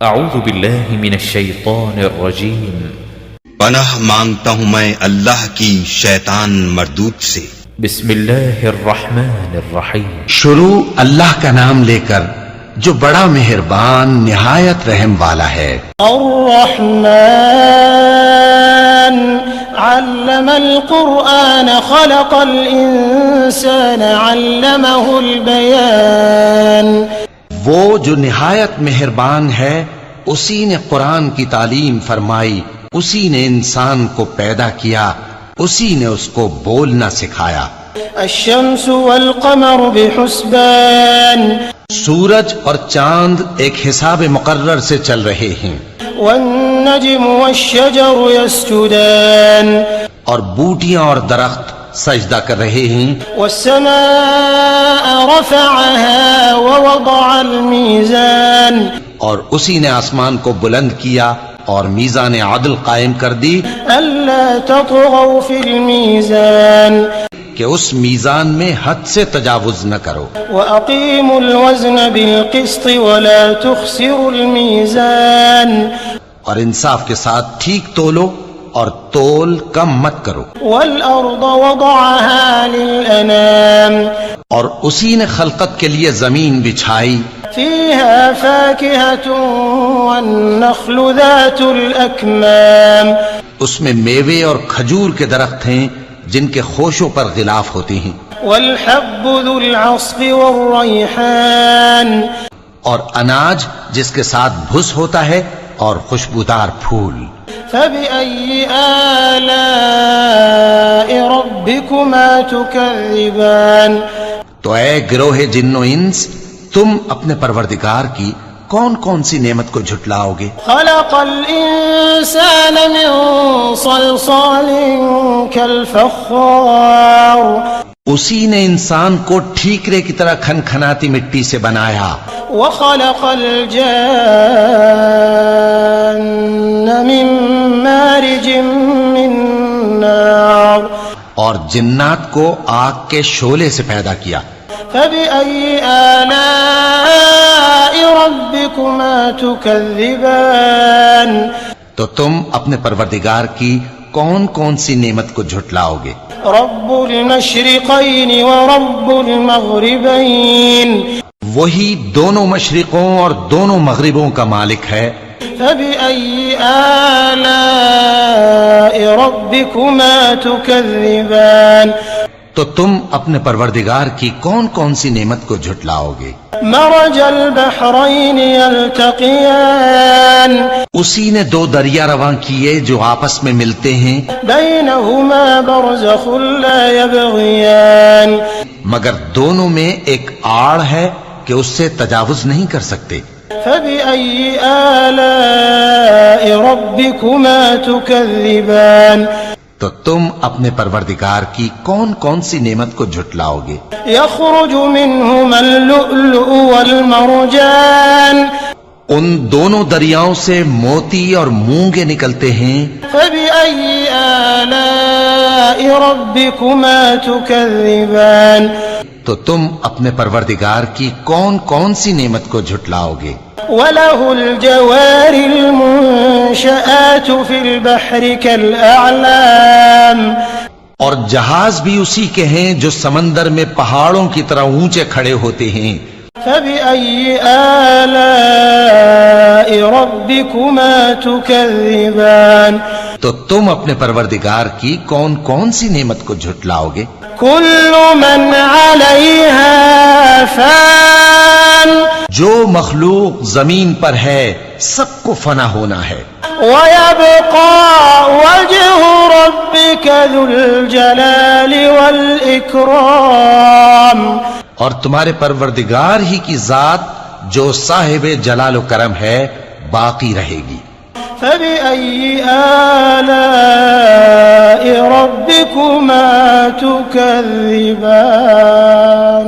اعوذ باللہ من الشیطان الرجیم پناہ مانگتا ہوں میں اللہ کی شیطان مردود سے۔ بسم اللہ الرحمن الرحیم شروع اللہ کا نام لے کر جو بڑا مہربان نہایت رحم والا ہے۔ الرحمن علم القرآن خلق الانسان علمه البیان۔ وہ جو نہایت مہربان ہے اسی نے قرآن کی تعلیم فرمائی، اسی نے انسان کو پیدا کیا، اسی نے اس کو بولنا سکھایا۔ الشمس والقمر بحسبان، سورج اور چاند ایک حساب مقرر سے چل رہے ہیں، والنجم والشجر يسجدان، اور بوٹیاں اور درخت سجدہ کر رہے ہیں۔ والسماء رفعها ووضع الميزان، اور اسی نے آسمان کو بلند کیا اور میزان عدل قائم کر دی ألا تطغوا في الميزان کہ اس میزان میں حد سے تجاوز نہ کرو، وأقيموا الوزن بالقسط ولا تخسروا الميزان اور انصاف کے ساتھ ٹھیک تولو اور تول کم مت کرو۔ والأرض وضعها للأنام، اور اسی نے خلقت کے لیے زمین بچھائی، فيها فاكهة والنخل ذات الأكمام، اس میں میوے اور کھجور کے درخت ہیں جن کے خوشوں پر غلاف ہوتے ہیں، والحب ذو العصف والريحان، اور اناج جس کے ساتھ بھس ہوتا ہے اور خوشبودار پھول۔ فبأي آلاء ربكما تكذبان، تو اے گروہ جن و انس، تم اپنے پروردگار کی کون کون سی نعمت کو جھٹلاؤ گے؟ خلق الإنسان من صلصال كالفخار، اسی نے انسان کو ٹھیکرے کی طرح کھنکھناتی مٹی سے بنایا، وخلق الجان من مارج من نار، اور جنات کو آگ کے شعلے سے پیدا کیا۔ فبأي آلاء ربكما تكذبان، تو تم اپنے پروردگار کی کون کون سی نعمت کو جھٹلاؤ گے؟ رب المشرقين ورب المغربين، وہی دونوں مشرقوں اور دونوں مغربوں کا مالک ہے۔ فبأي آلاء ربكما تكذبان، تو تم اپنے پروردگار کی کون کون سی نعمت کو جھٹلاؤ گے؟ مرج البحرين يلتقيان، اسی نے دو دریا رواں کیے جو آپس میں ملتے ہیں، بينهما برزخ لا يبغيان، مگر دونوں میں ایک آڑ ہے کہ اس سے تجاوز نہیں کر سکتے۔ فبأي آلاء ربكما تكذبان، تو تم اپنے پروردگار کی کون کون سی نعمت کو جھٹلاؤ گے؟ يخرج منهما اللؤلؤ والمرجان، ان دونوں دریاؤں سے موتی اور مونگے نکلتے ہیں۔ فبأي آلاء ربكما تكذبان، تو تم اپنے پروردگار کی کون کون سی نعمت کو جھٹلاؤ گے؟ وله الجوار المنشآت في البحر كالأعلام، اور جہاز بھی اسی کے ہیں جو سمندر میں پہاڑوں کی طرح اونچے کھڑے ہوتے ہیں۔ فبأي آلاء ربكما تكذبان، تو تم اپنے پروردگار کی کون کون سی نعمت کو جھٹلاؤ گے؟ كل من عليها فان، جو مخلوق زمین پر ہے سب کو فنا ہونا ہے، ويبقى وجه ربك ذو الجلال والإكرام، اور تمہارے پروردگار ہی کی ذات جو صاحب جلال و کرم ہے باقی رہے گی۔ فبأي آلاء ربكما تكذبان،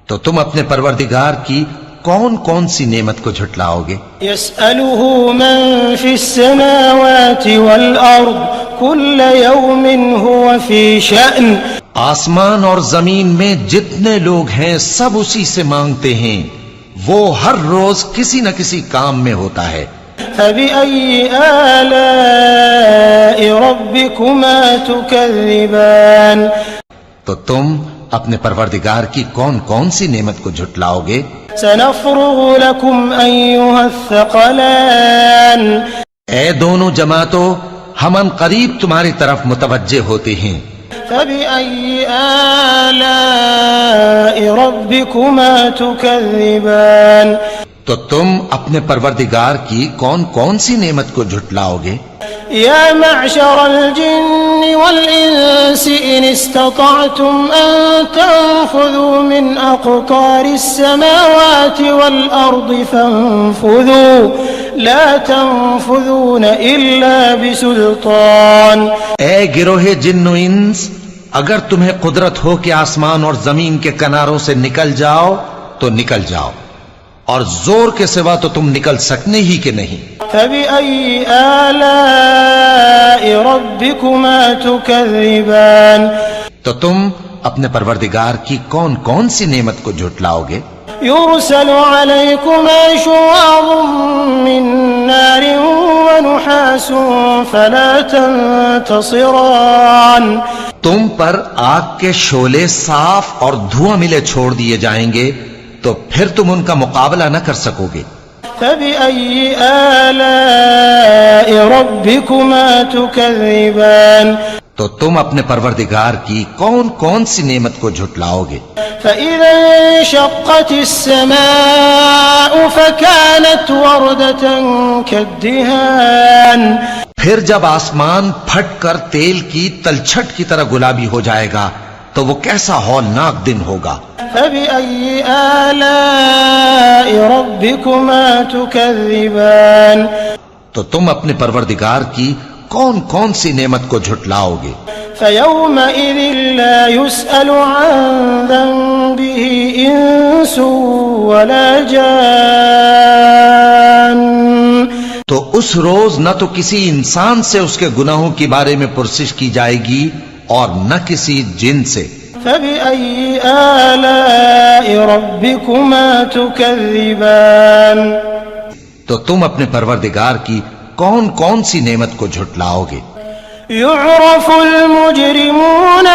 تو تم اپنے پروردگار کی کون کون سی نعمت کو جھٹلاؤ گے؟ يسأله من في السماوات والأرض كل يوم هو في شأن، آسمان اور زمین میں جتنے لوگ ہیں سب اسی سے مانگتے ہیں، وہ ہر روز کسی نہ کسی کام میں ہوتا ہے. فبأي آلاء ربكما تكذبان تو تم اپنے پروردگار کی کون کون سی نعمت کو جھٹلاؤ گے؟ سنفرغ لكم أيها الثقلان اے دونوں جماعتوں، ہم ان قریب تمہاری طرف متوجہ ہوتے ہیں. فبأي آلاء ربكما تكذبان تو تم اپنے پروردگار کی کون کون سی نعمت کو جھٹلاؤ گے؟ يا معشر الجن والإنس إن استطعتم أن تنفذوا من أقطار السماوات والأرض فانفذوا لا تنفذون إلا بسلطان. اے گروہ جن و انس، اگر تمہیں قدرت ہو کہ آسمان اور زمین کے کناروں سے نکل جاؤ تو نکل جاؤ، اور زور کے سوا تو تم نکل سکنے ہی کہ نہیں. فبأي آلاء ربكما تكذبان تو تم اپنے پروردگار کی کون کون سی نعمت کو جھٹلاؤ گے؟ يرسل عليكما شواظ من نار ونحاس فلا تنتصران. تم پر آگ کے شعلے صاف اور دھواں ملے چھوڑ دیے جائیں گے تو پھر تم ان کا مقابلہ نہ کر سکو گے. فبأي آلاء ربكما تكذبان تو تم اپنے پروردگار کی کون کون سی نعمت کو جھٹلاؤ گے؟ فإذا انشقت السماء فكانت وردة كالدهان. پھر جب آسمان پھٹ کر تیل کی تلچھٹ کی طرح گلابی ہو جائے گا تو وہ کیسا ہولناک دن ہوگا. فبأي آلاء ربكما تكذبان تو تم اپنے پروردگار کی کون کون سی نعمت کو جھٹلاؤ گے؟ فيومئذ لا يسأل عن ذنبه إنس ولا جان. تو اس روز نہ تو کسی انسان سے اس کے گناہوں کے بارے میں پرسش کی جائے گی اور نہ کسی جن سے. فبأي آلاء ربكما تكذبان تو تم اپنے پروردگار کی کون کون سی نعمت کو جھٹلاؤ گے؟ يعرف المجرمون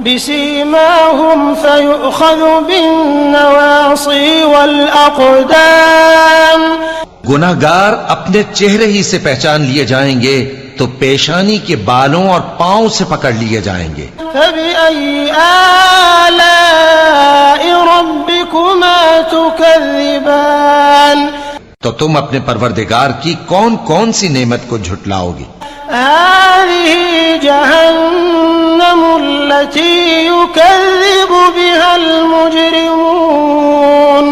بسيماهم فيؤخذ بالنواصي والأقدام. گناہگار اپنے چہرے ہی سے پہچان لیے جائیں گے تو پیشانی کے بالوں اور پاؤں سے پکڑ لیے جائیں گے. فبأي آلاء ربكما تكذبان تو تم اپنے پروردگار کی کون کون سی نعمت کو جھٹلاؤ گے؟ هذه جهنم التي يكذب بها المجرمون.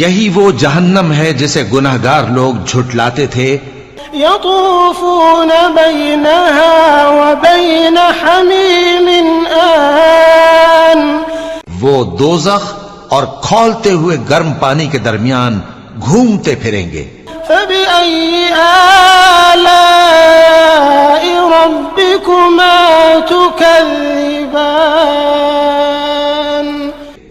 یہی وہ جہنم ہے جسے گناہگار لوگ جھٹلاتے تھے. يطوفون بينها وبين حميم آن. وہ دوزخ اور کھولتے ہوئے گرم پانی کے درمیان گھومتے پھریں گے. فبأي آلاء ربكما تكذبان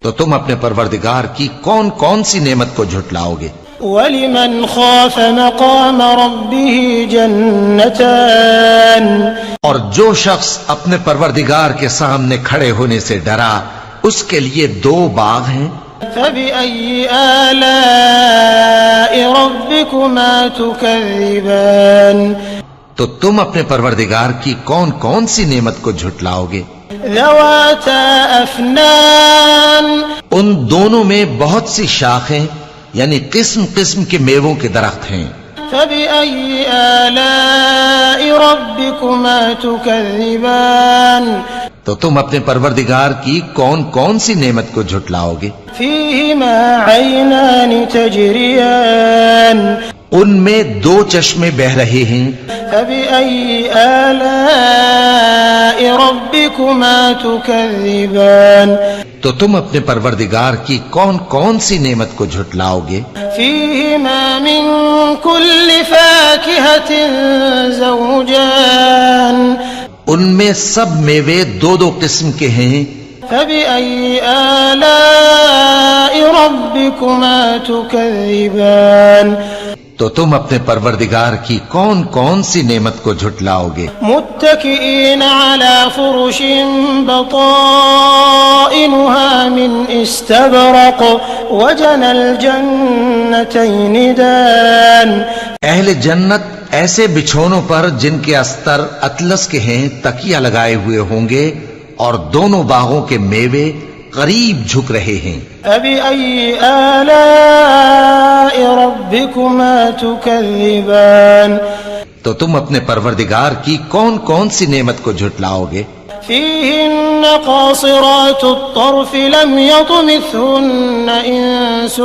تو تم اپنے پروردگار کی کون کون سی نعمت کو جھٹلاؤ گے؟ ولمن خاف مقام ربه جنتان. اور جو شخص اپنے پروردگار کے سامنے کھڑے ہونے سے ڈرا اس کے لیے 2 باغ ہیں. فبأي آلاء ربكما تكذبان تو تم اپنے پروردگار کی کون کون سی نعمت کو جھٹلاؤ گے؟ ذواتا افنان. ان دونوں میں بہت سی شاخیں یعنی قسم قسم کے میووں کے درخت ہیں. فبأي آلاء ربكما تكذبان تو تم اپنے پروردگار کی کون کون سی نعمت کو جھٹلاؤ گے؟ فيهما عينان تجريان. ان میں 2 چشمے بہ رہے ہیں. فبأي آلاء ربكما تكذبان تو تم اپنے پروردگار کی کون کون سی نعمت کو جھٹلاؤ گے؟ فيهما من كل فاكهة زوجان. ان میں سب میوے 2 قسم کے ہیں. فبأي آلاء ربكما تكذبان تو تم اپنے پروردگار کی کون کون سی نعمت کو جھٹلاؤ گے؟ متكئين على فرش بطائنها من استبرق وجنى الجنتين دان اہل جنت ایسے بچھونوں پر جن کے استر اطلس کے ہیں تکیہ لگائے ہوئے ہوں گے اور دونوں باغوں کے میوے قریب جھک رہے ہیں۔ فبأي آلاء ربكما تكذبان تو تم اپنے پروردگار کی کون کون سی نعمت کو جھٹلاؤ گے؟ فيهن قاصرات الطرف لم يطمثهن إنس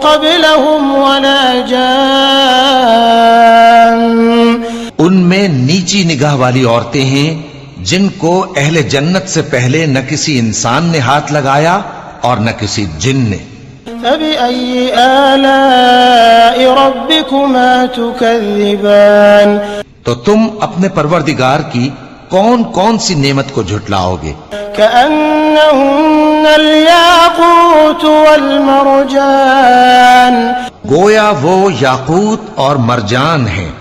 قبلهم ولا جان ان میں نیچی نگاہ والی عورتیں ہیں جن کو اہل جنت سے پہلے نہ کسی انسان نے ہاتھ لگایا اور نہ کسی جن نے۔ فبأي آلاء ربكما تكذبان تو تم اپنے پروردگار کی کون کون سی نعمت کو جھٹلاؤ گے؟ كأنهن الياقوت والمرجان گویا وہ یاقوت اور مرجان ہیں۔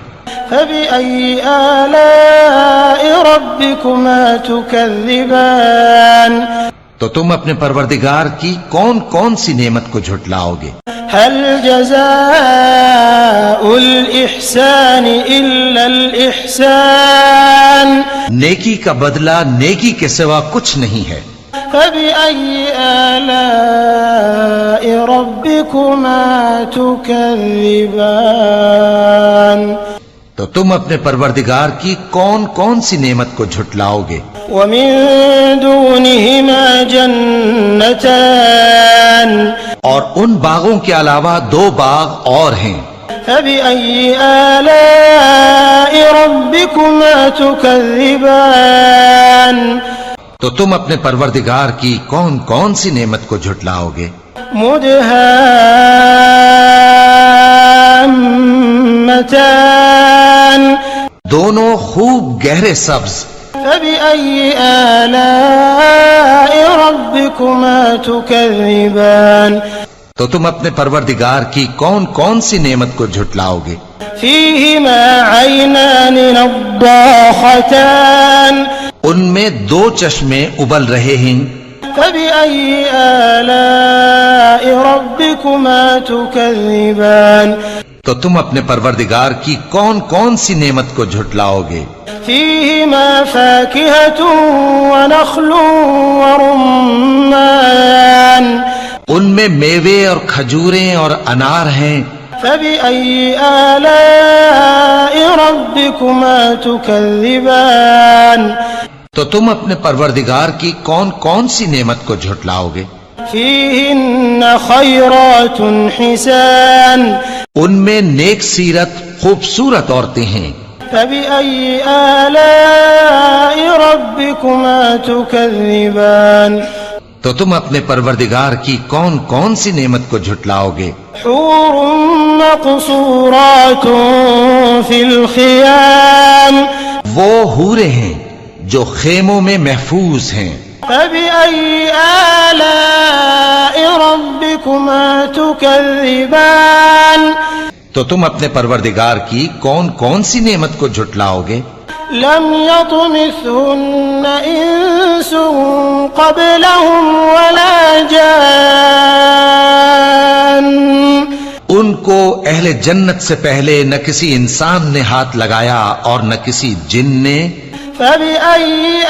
فبأي آلاء ربكما تكذبان تو تم اپنے پروردگار کی کون کون سی نعمت کو جھٹلاؤ گے؟ هل جزاء الإحسان إلا الإحسان نیکی کا بدلہ نیکی کے سوا کچھ نہیں ہے۔ فبأي آلاء ربكما تكذبان تو تم اپنے پروردگار کی کون کون سی نعمت کو جھٹلاؤ گے؟ ومن دونهما جنتان اور ان باغوں کے علاوہ دو باغ اور ہیں۔ فبأي آلاء ربكما تكذبان تو تم اپنے پروردگار کی کون کون سی نعمت کو جھٹلاؤ گے؟ مدهامتان دونوں خوب گہرے سبز۔ فبأي آلاء ربكما تكذبان تو تم اپنے پروردگار کی کون کون سی نعمت کو جھٹلاؤ گے؟ فيهما عينان نضاختان ان میں دو چشمے ابل رہے ہیں۔ فبأي آلاء ربكما تكذبان تو تم اپنے پروردگار کی کون کون سی نعمت کو جھٹلاؤ گے؟ فيهما فاكهة ونخل ورمان ان میں میوے اور کھجوریں اور انار ہیں۔ فبأي آلاء ربكما تكذبان تو تم اپنے پروردگار کی کون کون سی نعمت کو جھٹلاؤ گے؟ فيهن خيرات حسان ان میں نیک سیرت خوبصورت عورتیں ہیں۔ فبأي آلاء ربكما تكذبان تو تم اپنے پروردگار کی کون کون سی نعمت کو جھٹلاؤ گے؟ حور مقصورات في الخيام وہ حوریں ہیں جو خیموں میں محفوظ ہیں۔ فبأي آلاء ربكما تكذبان تو تم اپنے پروردگار کی کون کون سی نعمت کو جھٹلاؤ گے؟ لم يطمثهن إنس قبلهم ولا جان ان کو اہل جنت سے پہلے نہ کسی انسان نے ہاتھ لگایا اور نہ کسی جن نے۔ فبأي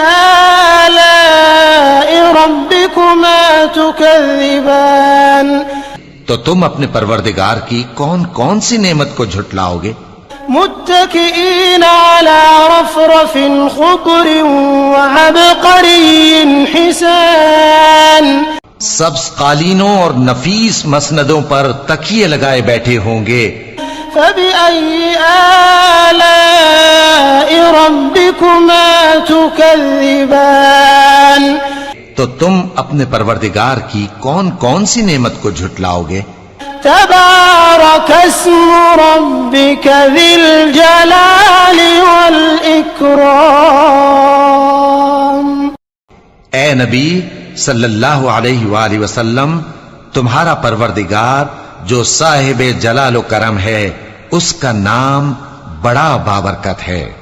آلاء ربكما تكذبان تو تم اپنے پروردگار کی کون کون سی نعمت کو جھٹلاؤ گے؟ متكئين على رفرف خضر وعبقري حسان سبز قالینوں اور نفیس مسندوں پر تکیے لگائے بیٹھے ہوں گے۔ فبأي آلاء ربكما تكذبان تو تم اپنے پروردگار کی کون کون سی نعمت کو جھٹلاؤ گے؟ تبارك اسم ربك ذي الجلال والإكرام اے نبی، صلی اللہ علیہ وآلہ وسلم، تمہارا پروردگار جو صاحب جلال و کرم ہے، اس کا نام بڑا بابرکت ہے۔